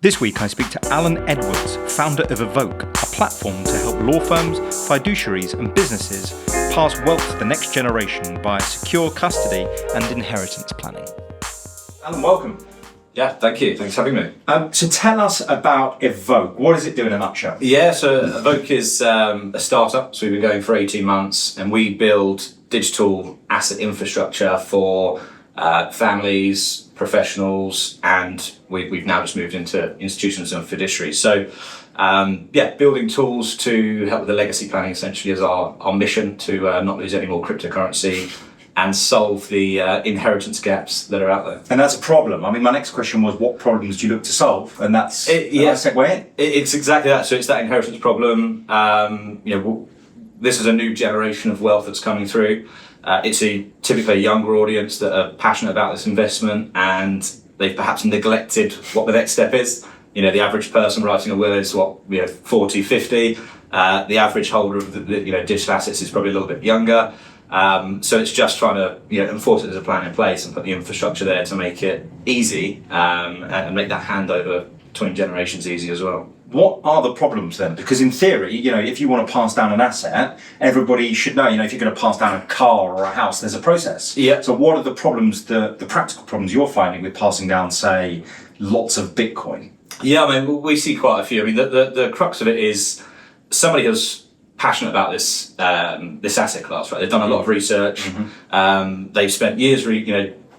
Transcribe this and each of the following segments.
This week I speak to Alan Edwards, founder of Evoke, a platform to help law firms, fiduciaries and businesses pass wealth to the next generation via secure custody and inheritance planning. Alan, welcome. Yeah, thank you. Thanks for having me. So tell us about Evoke. What does it do in a nutshell? Yeah, so Evoke is a startup. So we've been going for 18 months and we build digital asset infrastructure for families, professionals, and we've now just moved into institutions and fiduciaries. So building tools to help with the legacy planning essentially is our mission to not lose any more cryptocurrency and solve the inheritance gaps that are out there. And that's a problem. I mean, my next question was, what problems do you look to solve? And that's segue in. It's exactly that. So it's that inheritance problem. This is a new generation of wealth that's coming through. It's typically a younger audience that are passionate about this investment, and they've perhaps neglected what the next step is. You know, the average person writing a will is 40, 50. The average holder of the digital assets is probably a little bit younger. So it's just trying to enforce it as a plan in place and put the infrastructure there to make it easy and make that handover between generations easy as well. What are the problems then? Because in theory, if you want to pass down an asset, everybody should know, if you're going to pass down a car or a house, there's a process. Yeah. So what are the problems, the practical problems you're finding with passing down, say, lots of Bitcoin? Yeah, I mean, we see quite a few. I mean, the crux of it is somebody who's passionate about this asset class, right? They've done a lot of research. Mm-hmm. They've spent years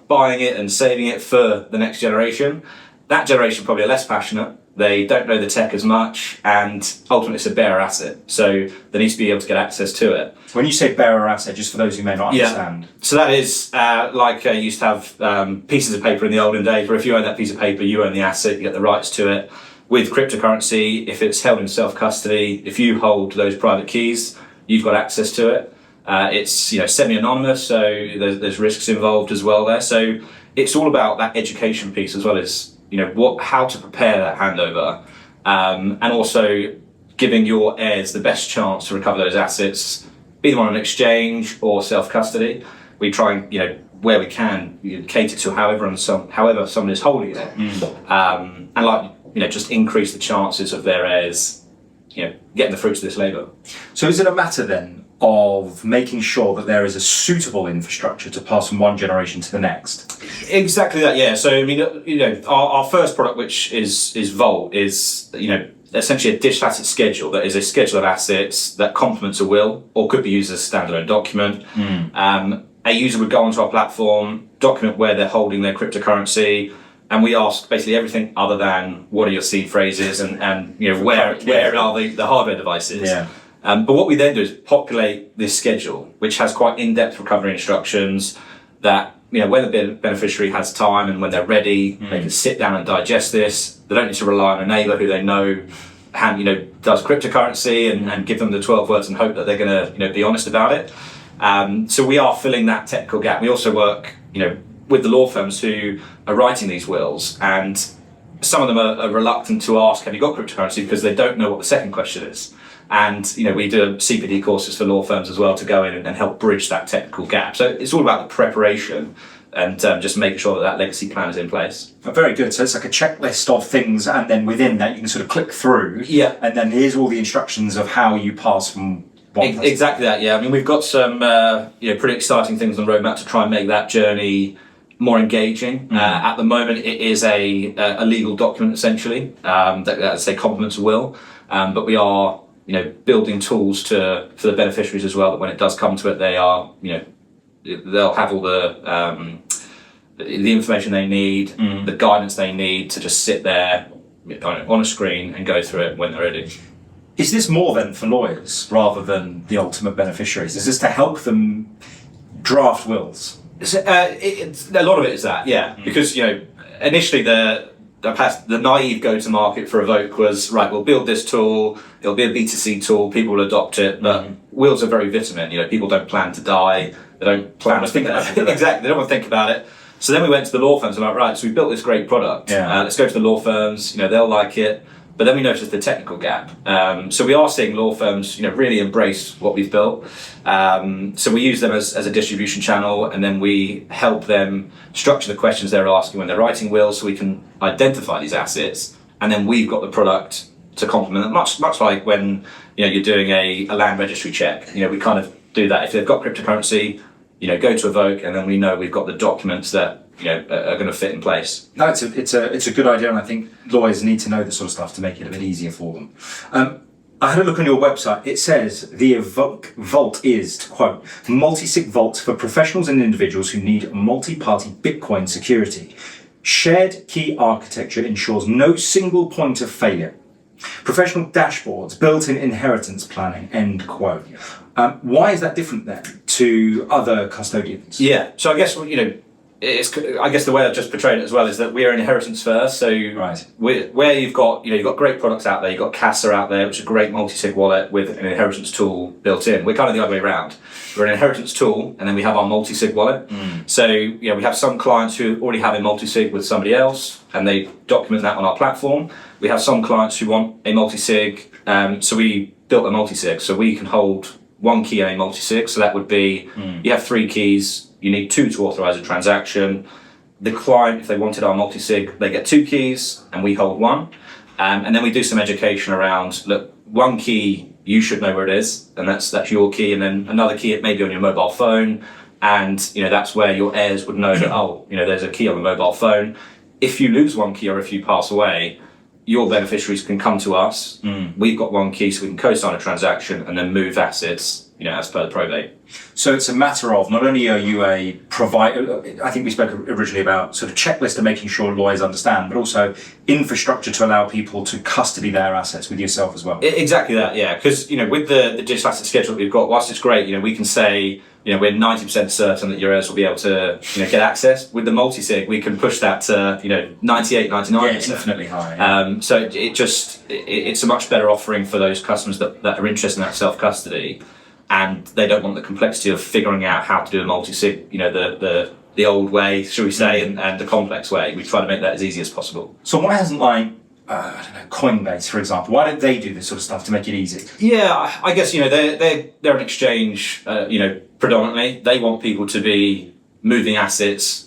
buying it and saving it for the next generation. That generation probably are less passionate. They don't know the tech as much, and ultimately it's a bearer asset. So they need to be able to get access to it. When you say bearer asset, just for those who may not understand. So that is you used to have pieces of paper in the olden days, where if you own that piece of paper, you own the asset, you get the rights to it. With cryptocurrency, if it's held in self-custody, if you hold those private keys, you've got access to it. It's semi-anonymous, so there's risks involved as well there. So it's all about that education piece as well as how to prepare that handover, and also giving your heirs the best chance to recover those assets, be them on an exchange or self-custody. We try and where we can cater to however someone is holding it, and just increase the chances of their heirs getting the fruits of this labour. So is it a matter then of making sure that there is a suitable infrastructure to pass from one generation to the next? Exactly that, yeah. So I mean, our first product, which is Vault, is essentially a digital asset schedule that is a schedule of assets that complements a will or could be used as a standalone document. A user would go onto our platform, document where they're holding their cryptocurrency, and we ask basically everything other than what are your seed phrases and where are the hardware devices. Yeah. But what we then do is populate this schedule, which has quite in-depth recovery instructions that, when the beneficiary has time and when they're ready, they can sit down and digest this. They don't need to rely on a neighbour who they know does cryptocurrency and give them the 12 words and hope that they're going to be honest about it. So we are filling that technical gap. We also work with the law firms who are writing these wills, and some of them are reluctant to ask, have you got cryptocurrency, because they don't know what the second question is. And we do CPD courses for law firms as well to go in and help bridge that technical gap. So it's all about the preparation and just making sure that legacy plan is in place. Oh, very good. So it's like a checklist of things, and then within that you can sort of click through. Yeah. And then here's all the instructions of how you pass from one person. Exactly that. Yeah. I mean, we've got some pretty exciting things on the roadmap to try and make that journey more engaging. At the moment, it is a legal document essentially that complements a will, but we are building tools for the beneficiaries as well, that when it does come to it, they are, they'll have all the information they need, the guidance they need to just sit there on a screen and go through it when they're ready. Is this more then for lawyers rather than the ultimate beneficiaries? Is this to help them draft wills? A lot of it is that, yeah, because initially the naive go-to-market for Evoke was, right, we'll build this tool, it'll be a B2C tool, people will adopt it, but wills are very vitamin, people don't plan to die, they don't plan to think about it. Exactly, they don't want to think about it. So then we went to the law firms and like, right, so we built this great product, let's go to the law firms, they'll like it, but then we noticed the technical gap. So we are seeing law firms, really embrace what we've built. So we use them as a distribution channel, and then we help them structure the questions they're asking when they're writing wills, so we can identify these assets and then we've got the product to complement it. Much like when you're doing a land registry check. We kind of do that. If they've got cryptocurrency, go to Evoke, and then we know we've got the documents that are going to fit in place. No, it's a good idea, and I think lawyers need to know this sort of stuff to make it a bit easier for them. I had a look on your website. It says the Evoke Vault is, to quote, multisig vault for professionals and individuals who need multi-party Bitcoin security. Shared key architecture ensures no single point of failure. Professional dashboards, built-in inheritance planning, end quote. Why is that different then to other custodians? Yeah, so I guess the way I've just portrayed it as well is that we're inheritance first. So right. Where you've got great products out there, you've got Casa out there, which is a great multi-sig wallet with an inheritance tool built in. We're kind of the other way around. We're an inheritance tool, and then we have our multi-sig wallet. So we have some clients who already have a multi-sig with somebody else, and they document that on our platform. We have some clients who want a multi-sig, so we built a multi-sig, so we can hold one key in a multi-sig. So that would be you have 3 keys. You need 2 to authorize a transaction. The client, if they wanted our multi-sig, they get 2 keys and we hold 1. And then we do some education around, look, 1 key, you should know where it is, and that's your key. And then another key, it may be on your mobile phone. And that's where your heirs would know that, there's a key on the mobile phone. If you lose 1 key or if you pass away, your beneficiaries can come to us. We've got 1 key, so we can co-sign a transaction and then move assets, as per the probate. So it's a matter of not only are you a provider, I think we spoke originally about sort of checklist of making sure lawyers understand, but also infrastructure to allow people to custody their assets with yourself as well. Exactly that, yeah. Because, with the digital asset schedule that we've got, whilst it's great, we can say, we're 90% certain that your heirs will be able to, get access. With the multi-sig, we can push that to, 98, 99%. Yeah, infinitely high. Yeah. So it's a much better offering for those customers that are interested in that self-custody, and they don't want the complexity of figuring out how to do a multi-sig, the old way, shall we say, and the complex way. We try to make that as easy as possible. So why hasn't Coinbase, for example, why don't they do this sort of stuff to make it easy? Yeah, I guess, they're an exchange, predominantly. They want people to be moving assets,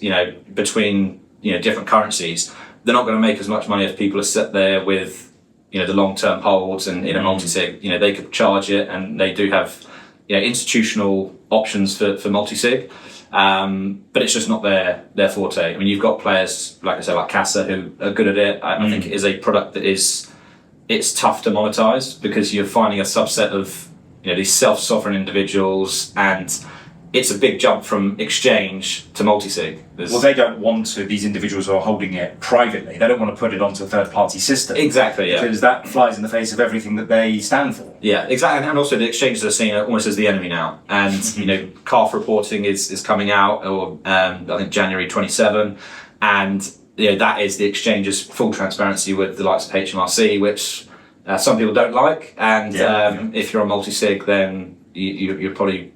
between, different currencies. They're not going to make as much money as people are set there with, the long-term holds and in a multi-sig. They could charge it, and they do have, institutional options for multi-sig. But it's just not their forte. I mean, you've got players, like I said, like Casa, who are good at it. I think it is a product that it's tough to monetize because you're finding a subset of, these self-sovereign individuals, and it's a big jump from exchange to multi-sig. Well, they don't want to, these individuals who are holding it privately, they don't want to put it onto a third-party system. Exactly, yeah. Because that flies in the face of everything that they stand for. Yeah, exactly. And also the exchanges are seen almost as the enemy now. And, CAF reporting is coming out, or I think January 27. And, that is the exchange's full transparency with the likes of HMRC, which some people don't like. And if you're on multi-sig, then you're probably,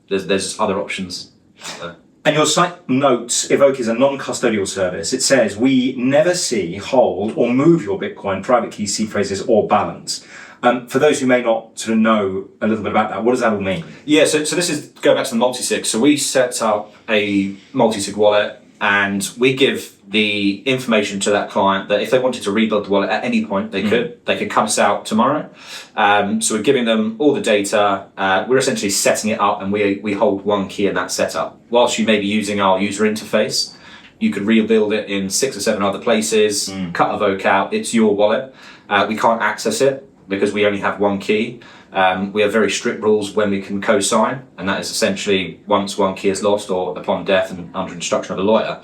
there's other options. And your site notes, Evoke is a non-custodial service. It says, we never see, hold, or move your Bitcoin, private key, seed phrases, or balance. For those who may not sort of know a little bit about that, what does that all mean? Yeah, so this is, go back to the multi-sig. So we set up a multi-sig wallet, and we give the information to that client that if they wanted to rebuild the wallet at any point, they could. They could come us out tomorrow. So we're giving them all the data. We're essentially setting it up, and we hold 1 key in that setup. Whilst you may be using our user interface, you could rebuild it in 6 or 7 other places, cut Evoke out. It's your wallet. We can't access it because we only have 1 key. We have very strict rules when we can co-sign, and that is essentially once 1 key is lost or upon death and under instruction of a lawyer.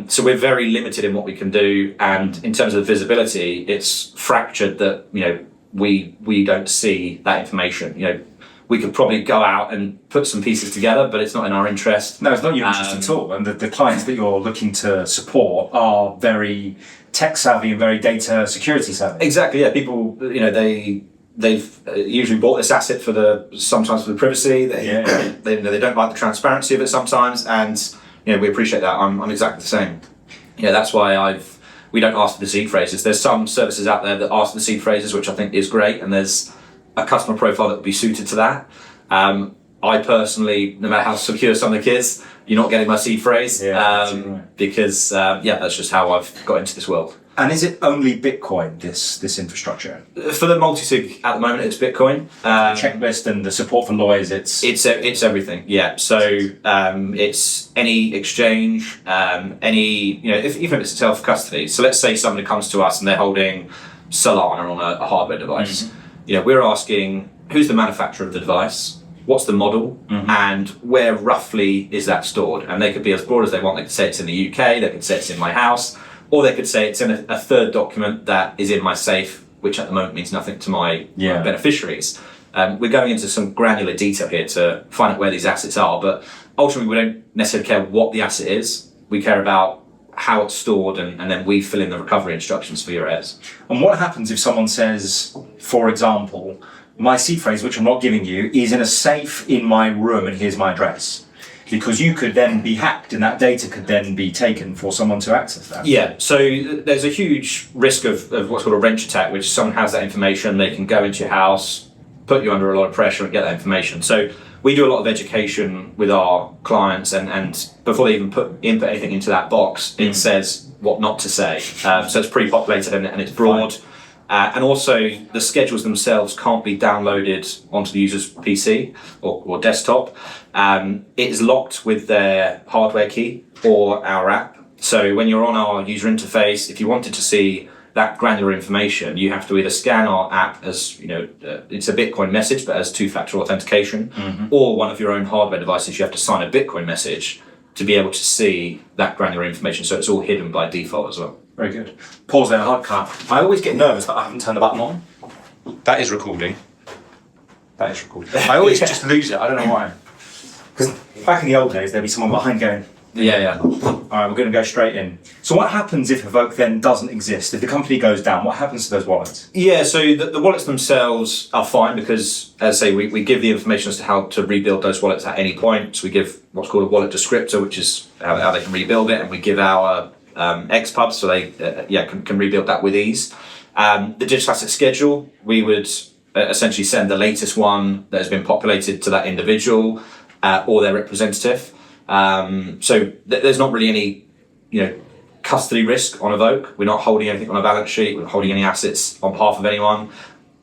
So we're very limited in what we can do, and in terms of the visibility, it's fractured that we don't see that information. We could probably go out and put some pieces together, but it's not in our interest. No, it's not your interest at all. And the clients that you're looking to support are very tech savvy and very data security savvy. Exactly. Yeah, people. They've usually bought this asset sometimes for the privacy. They don't like the transparency of it sometimes, and we appreciate that. I'm exactly the same. That's why we don't ask for the seed phrases. There's some services out there that ask for the seed phrases, which I think is great, and there's a customer profile that would be suited to that. I personally, no matter how secure some of the kids, you're not getting my seed phrase, because that's just how I've got into this world. And is it only Bitcoin, this infrastructure? For the multisig at the moment, it's Bitcoin. The checklist and the support for lawyers, it's everything. Yeah. So it's any exchange, even if it's self custody. So let's say somebody comes to us and they're holding Solana on a hardware device. Mm-hmm. We're asking who's the manufacturer of the device, what's the model, and where roughly is that stored? And they could be as broad as they want. They could say it's in the UK, they could say it's in my house, or they could say it's in a third document that is in my safe, which at the moment means nothing to my beneficiaries. We're going into some granular detail here to find out where these assets are, but ultimately we don't necessarily care what the asset is. We care about how it's stored, and then we fill in the recovery instructions for your heirs. And what happens if someone says, for example, my seed phrase, which I'm not giving you, is in a safe in my room and here's my address? Because you could then be hacked and that data could then be taken for someone to access that. Yeah, so there's a huge risk of what's called a wrench attack, which someone has that information, they can go into your house, put you under a lot of pressure and get that information. So we do a lot of education with our clients, and before they even input anything into that box, it says what not to say. So it's pre-populated and it's broad. And also the schedules themselves can't be downloaded onto the user's PC or desktop. It is locked with their hardware key or our app. So when you're on our user interface, if you wanted to see that granular information, you have to either scan our app as, it's a Bitcoin message, but as two-factor authentication, or one of your own hardware devices, you have to sign a Bitcoin message to be able to see that granular information. So it's all hidden by default as well. Very good. Pause there, hard cut. I always get nervous that I haven't turned the button on. That is recording. I always just lose it. I don't know why. Because back in the old days, there'd be someone behind going, Yeah. All right, we're going to go straight in. So what happens if Evoke then doesn't exist? If the company goes down, what happens to those wallets? Yeah, so the wallets themselves are fine because, as I say, we give the information as to how to rebuild those wallets at any point. So we give what's called a wallet descriptor, which is how they can rebuild it, and we give our XPubs so they can rebuild that with ease. The digital asset schedule, we would essentially send the latest one that has been populated to that individual or their representative. So there's not really any, custody risk on Evoke. We're not holding anything on a balance sheet. We're not holding any assets on behalf of anyone.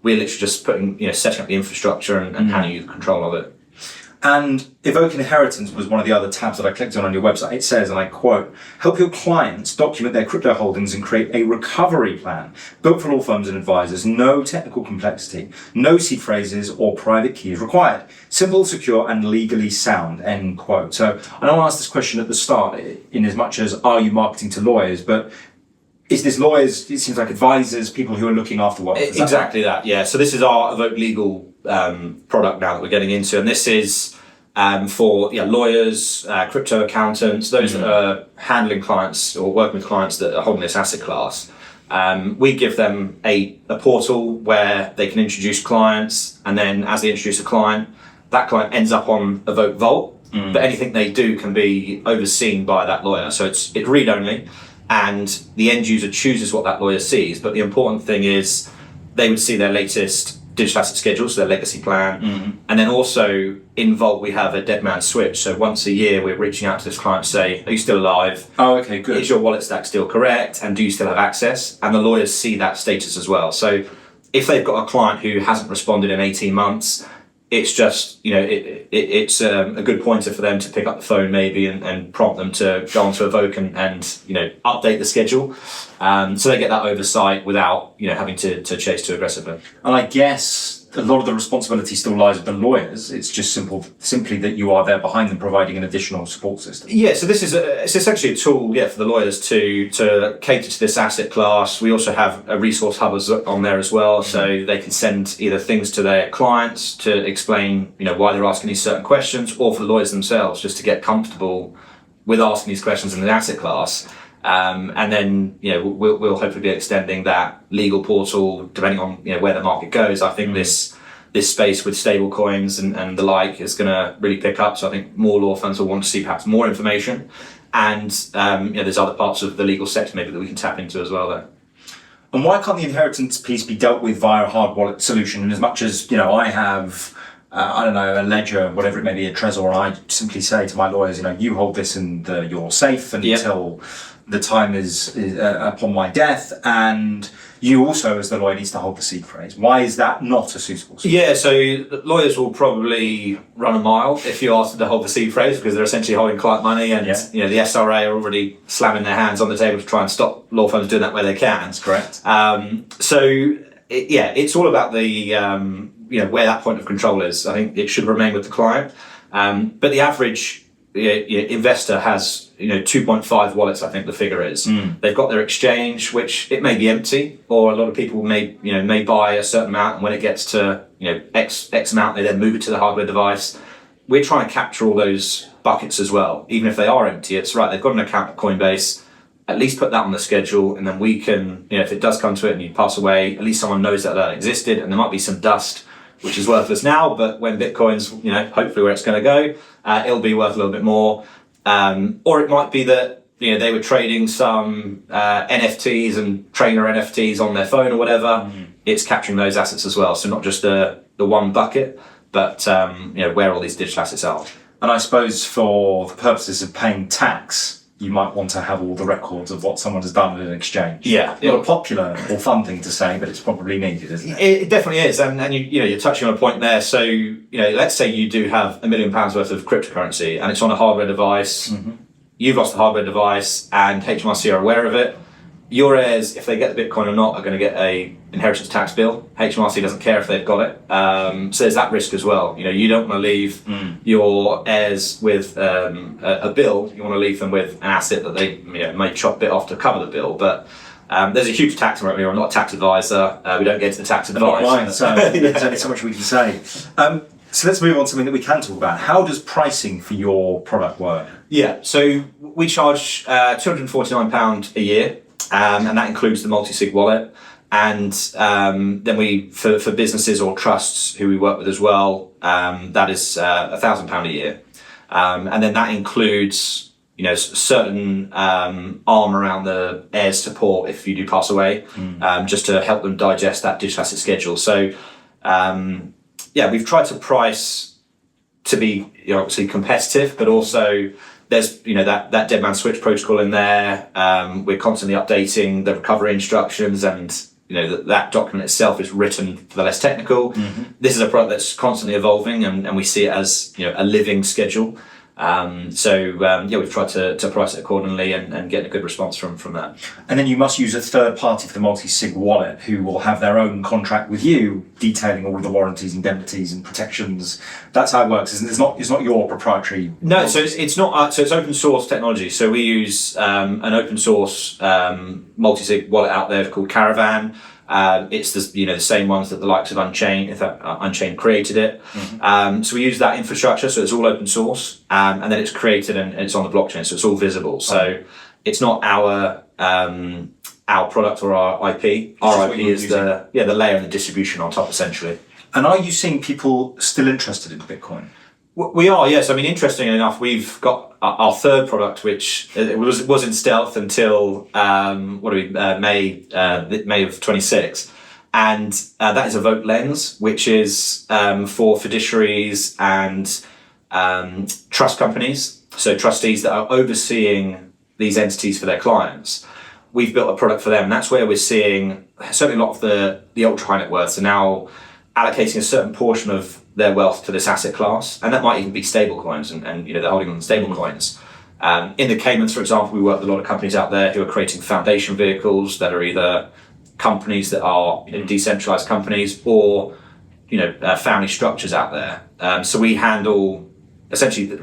We're literally just setting up the infrastructure and handing you the control of it. And Evoke Inheritance was one of the other tabs that I clicked on your website. It says, and I quote, help your clients document their crypto holdings and create a recovery plan built for law firms and advisors. No technical complexity, no seed phrases or private keys required. Simple, secure, and legally sound, end quote. So I don't want to ask this question at the start in as much as are you marketing to lawyers, but is this lawyers, it seems like advisors, people who are looking after what? Exactly that, yeah. So this is our Evoke Legal product now that we're getting into, and this is for lawyers, crypto accountants, those that are handling clients or working with clients that are holding this asset class. We give them a portal where they can introduce clients, and then as they introduce a client, that client ends up on Evoke Vault, but anything they do can be overseen by that lawyer. So it's read-only, and the end user chooses what that lawyer sees, but the important thing is they would see their latest digital asset schedule, so their legacy plan. And then also in Vault, we have a dead man switch. So once a year, we're reaching out to this client to say, are you still alive? Oh, okay, good. Is your wallet stack still correct? And do you still have access? And the lawyers see that status as well. So if they've got a client who hasn't responded in 18 months, it's just, it's a good pointer for them to pick up the phone maybe and prompt them to go onto Evoke and update the schedule. So they get that oversight without, having to chase too aggressively. And I guess a lot of the responsibility still lies with the lawyers. It's just simply that you are there behind them providing an additional support system. Yeah, so this is it's essentially a tool, for the lawyers to cater to this asset class. We also have a resource hub on there as well, so they can send either things to their clients to explain, why they're asking these certain questions, or for the lawyers themselves just to get comfortable with asking these questions in the asset class. And then, we'll hopefully be extending that legal portal depending on, where the market goes. I think this space with stable coins and the like is going to really pick up. So I think more law firms will want to see perhaps more information. And, there's other parts of the legal sector maybe that we can tap into as well there. And why can't the inheritance piece be dealt with via a hard wallet solution? And as much as, I have, a ledger, whatever it may be, a Trezor, and I simply say to my lawyers, you hold this in your safe until the time is upon my death, and you also, as the lawyer, needs to hold the seed phrase. Why is that not a suitable solution? Yeah, so lawyers will probably run a mile if you ask them to hold the seed phrase, because they're essentially holding client money, and the SRA are already slamming their hands on the table to try and stop law firms doing that where they can. That's correct. It's all about the where that point of control is. I think it should remain with the client, but the average investor has 2.5 wallets. I think the figure is. They've got their exchange, which it may be empty, or a lot of people may buy a certain amount, and when it gets to X amount, they then move it to the hardware device. We're trying to capture all those buckets as well, even if they are empty. It's right. They've got an account at Coinbase. At least put that on the schedule, and then we can, if it does come to it and you pass away, at least someone knows that existed, and there might be some dust, which is worthless now, but when Bitcoin's, hopefully where it's going to go, it'll be worth a little bit more. Or it might be that, they were trading some NFTs and trainer NFTs on their phone or whatever. It's capturing those assets as well. So not just the one bucket, but, where all these digital assets are. And I suppose for the purposes of paying tax, you might want to have all the records of what someone has done in an exchange. Yeah. Not a popular or fun thing to say, but it's probably needed, isn't it? It definitely is. And you're touching on a point there. So, let's say you do have £1 million worth of cryptocurrency and it's on a hardware device. You've lost the hardware device and HMRC are aware of it. Your heirs, if they get the Bitcoin or not, are going to get a inheritance tax bill. HMRC doesn't care if they've got it. So there's that risk as well. You don't want to leave your heirs with a bill. You want to leave them with an asset that they may chop a bit off to cover the bill. But there's a huge tax amount here. I'm not a tax advisor. We don't get into the tax advice. So there's only so much we can say. So let's move on to something that we can talk about. How does pricing for your product work? Yeah, so we charge £249 a year. And that includes the multisig wallet, and then we for businesses or trusts who we work with as well, that is £1,000 a year, and then that includes certain arm around the heirs support if you do pass away, just to help them digest that digital asset schedule. So we've tried to price to be obviously competitive, but also there's that dead man switch protocol in there. We're constantly updating the recovery instructions, and that document itself is written for the less technical. This is a product that's constantly evolving, and we see it as a living schedule. We've tried to price it accordingly and get a good response from that. And then you must use a third party for the multi-sig wallet, who will have their own contract with you, detailing all of the warranties, indemnities, and protections. That's how it works, isn't it? It's not your proprietary. No, so it's not. So it's open source technology. So we use an open source multi-sig wallet out there called Caravan. It's the same ones that the likes of Unchained, if Unchained created it. So we use that infrastructure, so it's all open source, and then it's created and it's on the blockchain, so it's all visible. So it's not our product or our IP. Our IP is the layer and the distribution on top, essentially. And are you seeing people still interested in Bitcoin? We are, yes. I mean, interestingly enough, we've got our third product, which it was in stealth until May of 26, and that is Evoke Lens, which is for fiduciaries and trust companies, so trustees that are overseeing these entities for their clients. We've built a product for them, and that's where we're seeing certainly a lot of the ultra high net worths are now allocating a certain portion of their wealth to this asset class, and that might even be stable coins, and they're holding on stable coins. In the Caymans, for example, we work with a lot of companies out there who are creating foundation vehicles that are either companies that are decentralized companies or family structures out there. So we handle essentially.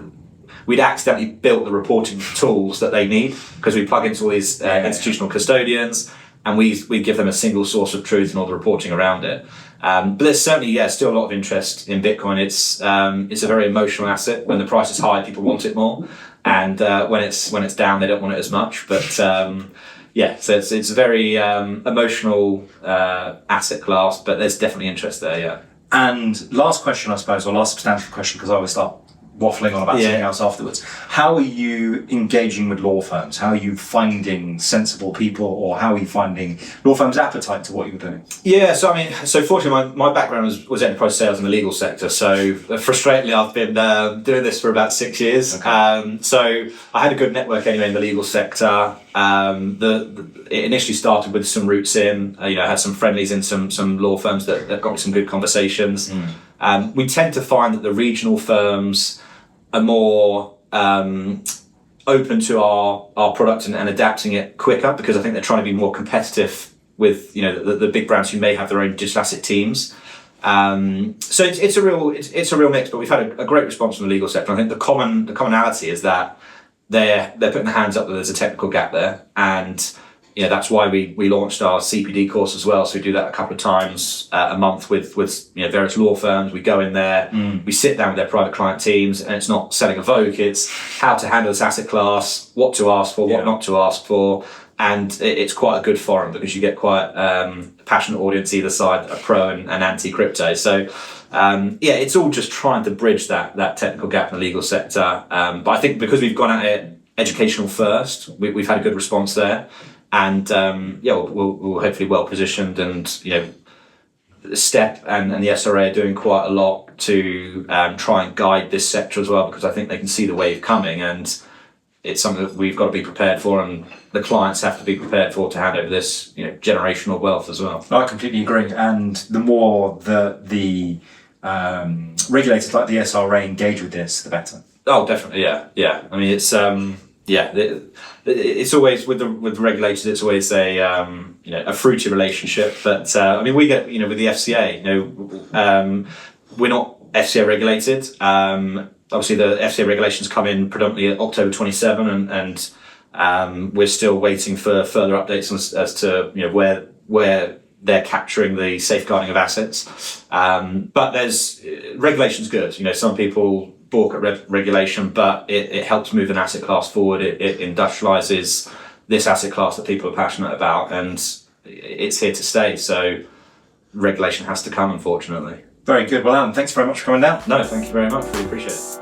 We'd accidentally built the reporting tools that they need because we plug into all these institutional custodians, and we give them a single source of truth and all the reporting around it. But there's certainly, still a lot of interest in Bitcoin. It's a very emotional asset. When the price is high, people want it more, and when it's down, they don't want it as much. But so it's a very emotional asset class. But there's definitely interest there. Yeah. And last question, I suppose, or last substantive question, because I always start waffling on about something else afterwards. How are you engaging with law firms? How are you finding sensible people, or how are you finding law firms' appetite to what you're doing? Yeah, so fortunately my background was enterprise sales in the legal sector. So frustratingly, I've been doing this for about 6 years. Okay. So I had a good network anyway in the legal sector. It initially started with some roots in, I had some friendlies in some law firms that got me some good conversations. We tend to find that the regional firms are more open to our product and adapting it quicker, because I think they're trying to be more competitive with the big brands who may have their own digital asset teams. So it's a real mix, but we've had a great response from the legal sector. I think the commonality is that they're putting their hands up that there's a technical gap there, and that's why we launched our CPD course as well. So we do that a couple of times a month with various law firms. We go in there, we sit down with their private client teams, and it's not selling Evoke, it's how to handle this asset class, what to ask for, what not to ask for. And it's quite a good forum because you get quite a passionate audience either side, a pro and anti-crypto. So it's all just trying to bridge that technical gap in the legal sector. But I think because we've gone at it educational first, we've had a good response there. And we're hopefully well positioned, and STEP and the SRA are doing quite a lot to try and guide this sector as well, because I think they can see the wave coming, and it's something that we've got to be prepared for, and the clients have to be prepared for, to hand over this generational wealth as well. I completely agree, and the more the regulators like the SRA engage with this, the better. Oh, definitely, yeah. I mean, it's always with the regulators. It's always a fruity relationship. But we get with the FCA. We're not FCA regulated. Obviously, the FCA regulations come in predominantly October 27, and we're still waiting for further updates as to where they're capturing the safeguarding of assets. But there's regulation's good. Some people balk at regulation, but it helps move an asset class forward. It industrializes this asset class that people are passionate about, and it's here to stay. So regulation has to come, unfortunately. Very good. Well, Alan, thanks very much for coming down. No, thank you very much. Really appreciate it.